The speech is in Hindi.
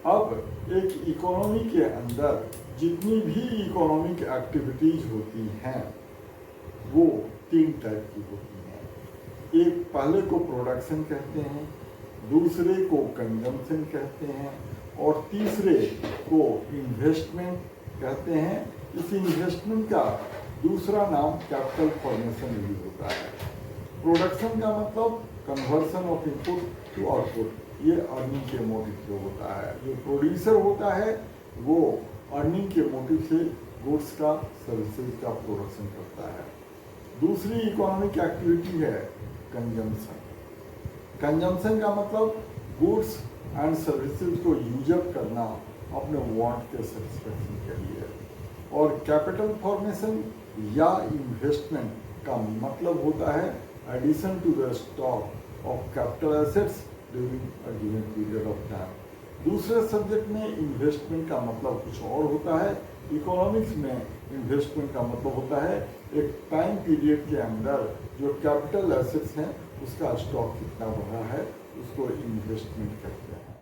अब एक इकोनॉमी के अंदर जितनी भी इकोनॉमिक एक्टिविटीज होती हैं वो 3 टाइप की होती हैं। एक पहले को प्रोडक्शन कहते हैं, दूसरे को कंजम्पशन कहते हैं और तीसरे को इन्वेस्टमेंट कहते हैं। इस इन्वेस्टमेंट का दूसरा नाम कैपिटल फॉर्मेशन भी होता है। प्रोडक्शन का मतलब conversion of input to output, ये अर्निंग के मोटिव से होता है। जो प्रोड्यूसर होता है वो अर्निंग के मोटिव से गुड्स का सर्विसेज का प्रोडक्शन करता है। दूसरी इकोनॉमिक एक्टिविटी है कंजम्पशन। कंजम्पशन का मतलब गुड्स एंड सर्विसेज को यूजअप करना अपने वांट के सेटिस्फेक्शन के लिए। और कैपिटल फॉर्मेशन या इन्वेस्टमेंट का मतलब होता है addition to the stock of capital assets during a given period of time. दूसरे सब्जेक्ट में इन्वेस्टमेंट का मतलब कुछ और होता है। इकोनॉमिक्स में इन्वेस्टमेंट का मतलब होता है एक टाइम पीरियड के अंदर जो कैपिटल एसेट्स हैं उसका स्टॉक कितना बढ़ा है, उसको इन्वेस्टमेंट कहते हैं।